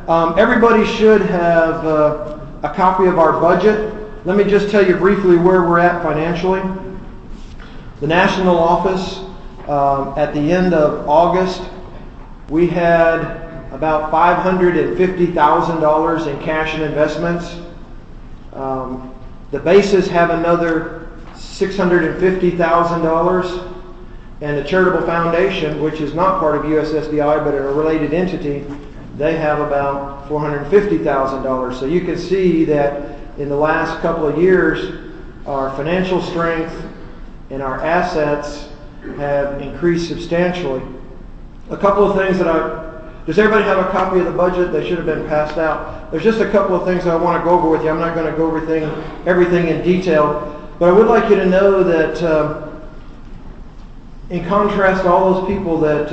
Everybody should have a copy of our budget. Let me just tell you briefly where we're at financially. The national office, at the end of August, we had about $550,000 in cash and investments. The bases have another $650,000, and the charitable foundation, which is not part of USSVI but a related entity, they have about $450,000. So you can see that in the last couple of years, our financial strength and our assets have increased substantially. A couple of things does everybody have a copy of the budget? They should have been passed out. There's just a couple of things I want to go over with you. I'm not going to go over everything in detail, but I would like you to know that in contrast to all those people that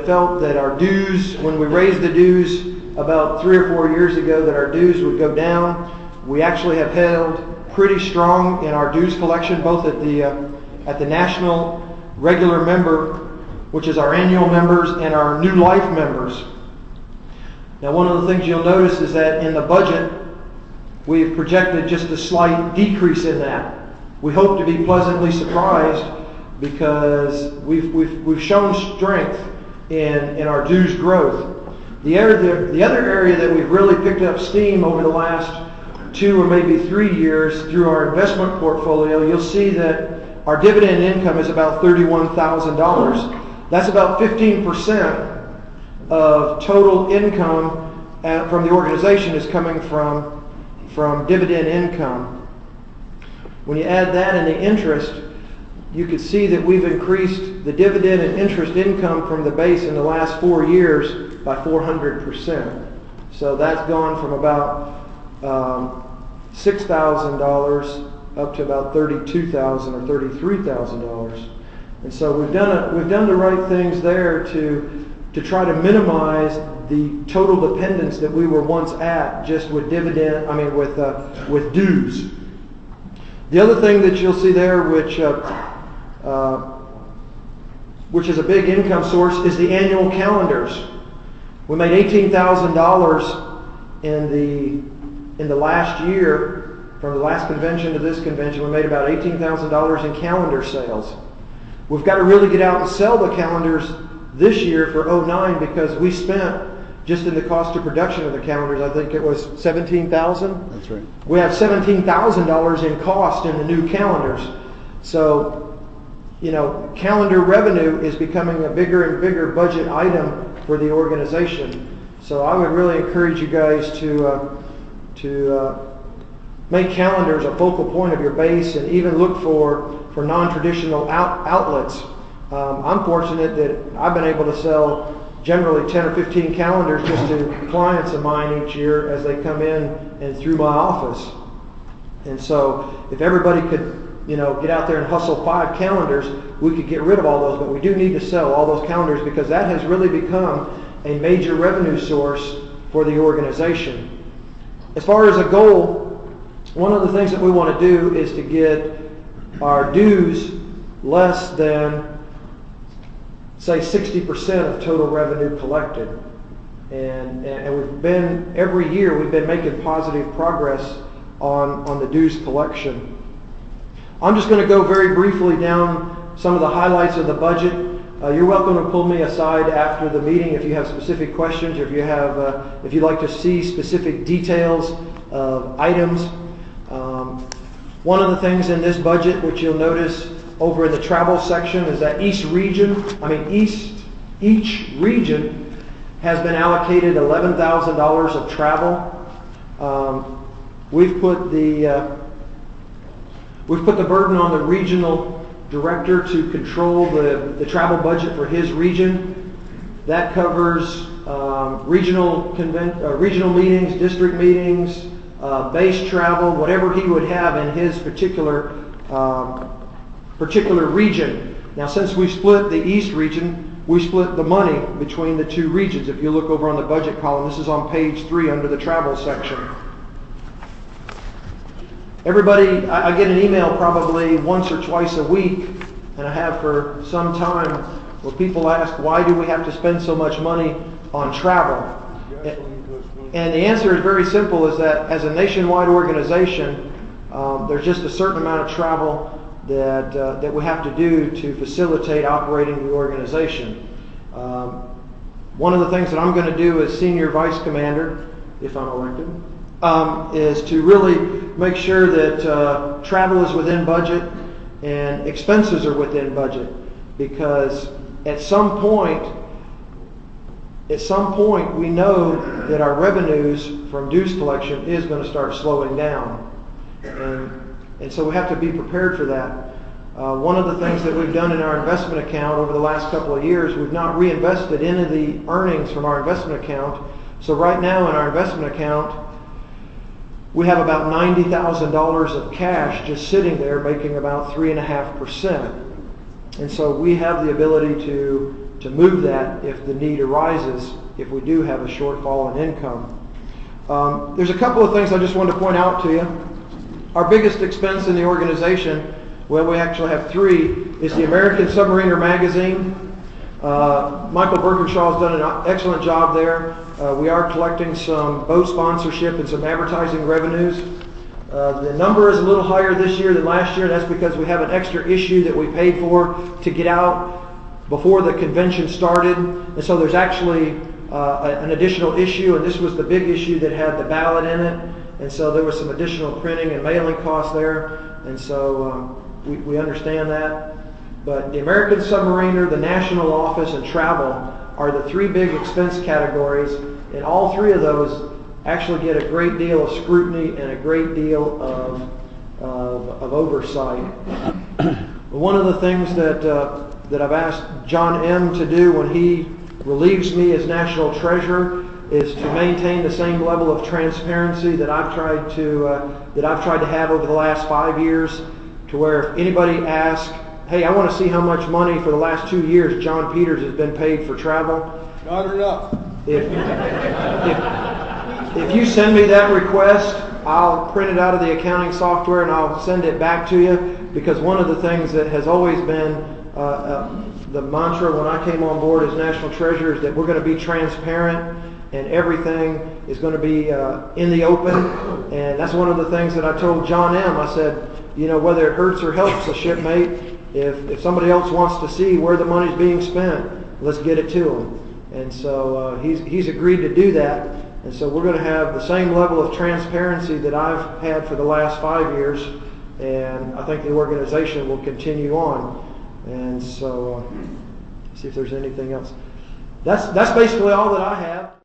felt that our dues, when we raised the dues about 3 or 4 years ago, that our dues would go down, we actually have held pretty strong in our dues collection, both at the national regular member, which is our annual members, and our new life members. Now, one of the things you'll notice is that in the budget, we've projected just a slight decrease in that. We hope to be pleasantly surprised because we've shown strength in our dues growth. The other area that we've really picked up steam over the last 2 or maybe 3 years through our investment portfolio, you'll see that our dividend income is about $31,000. That's about 15% of total income from the organization is coming from dividend income. When you add that and the interest, you can see that we've increased the dividend and interest income from the base in the last 4 years by 400%. So that's gone from about $6,000 up to about $32,000 or $33,000. And so we've done the right things there to try to minimize the total dependence that we were once at just with with dues. The other thing that you'll see there, which is a big income source, is the annual calendars. We made $18,000 in the last year. From the last convention to this convention, we made about $18,000 in calendar sales. We've got to really get out and sell the calendars this year for 2009 because we spent, just in the cost of production of the calendars, I think it was $17,000. That's right. We have $17,000 in cost in the new calendars. So, calendar revenue is becoming a bigger and bigger budget item for the organization. So I would really encourage you guys to make calendars a focal point of your base and even look for non-traditional outlets. I'm fortunate that I've been able to sell generally 10 or 15 calendars just to clients of mine each year as they come in and through my office. And so if everybody could get out there and hustle 5 calendars, we could get rid of all those, but we do need to sell all those calendars because that has really become a major revenue source for the organization. As far as a goal, one of the things that we want to do is to get our dues less than, say, 60% of total revenue collected. And every year we've been making positive progress on the dues collection. I'm just going to go very briefly down some of the highlights of the budget. You're welcome to pull me aside after the meeting if you have specific questions or if you'd like to see specific details of items. One of the things in this budget, which you'll notice over in the travel section, is that each region has been allocated $11,000 of travel. We've put the burden on the regional director to control the travel budget for his region. That covers regional meetings, district meetings, base travel, whatever he would have in his particular region. Now, since we split the East region, we split the money between the 2 regions. If you look over on the budget column, this is on page 3 under the travel section. Everybody, I get an email probably once or twice a week, and I have for some time, where people ask, why do we have to spend so much money on travel? And the answer is very simple, is that as a nationwide organization, there's just a certain amount of travel that we have to do to facilitate operating the organization. One of the things that I'm going to do as Senior Vice Commander, if I'm elected, is to really make sure that travel is within budget and expenses are within budget. Because at some point we know that our revenues from dues collection is going to start slowing down. And so we have to be prepared for that. One of the things that we've done in our investment account over the last couple of years, we've not reinvested any of the earnings from our investment account. So right now in our investment account, we have about $90,000 of cash just sitting there making about 3.5%. And so we have the ability to move that if the need arises, if we do have a shortfall in income. There's a couple of things I just wanted to point out to you. Our biggest expense in the organization, well, we actually have three, is the American Submariner magazine. Michael Birkinshaw has done an excellent job there. We are collecting some boat sponsorship and some advertising revenues. The number is a little higher this year than last year. That's because we have an extra issue that we paid for to get out before the convention started. And so there's actually an additional issue, and this was the big issue that had the ballot in it. And so there was some additional printing and mailing costs there. And so we understand that. But the American Submariner, the National Office, and travel are the three big expense categories. And all three of those actually get a great deal of scrutiny and a great deal of oversight. One of the things that I've asked John M. to do when he relieves me as National Treasurer is to maintain the same level of transparency that I've tried to have over the last 5 years, to where if anybody asks, hey, I want to see how much money for the last 2 years John Peters has been paid for travel. Not enough. If you send me that request, I'll print it out of the accounting software and I'll send it back to you, because one of the things that has always been the mantra when I came on board as National Treasurer is that we're going to be transparent and everything is going to be in the open. And that's one of the things that I told John M. I said, whether it hurts or helps a shipmate, if somebody else wants to see where the money's being spent, let's get it to them. And so he's agreed to do that. And so we're going to have the same level of transparency that I've had for the last 5 years. And I think the organization will continue on. And so, see if there's anything else. That's basically all that I have.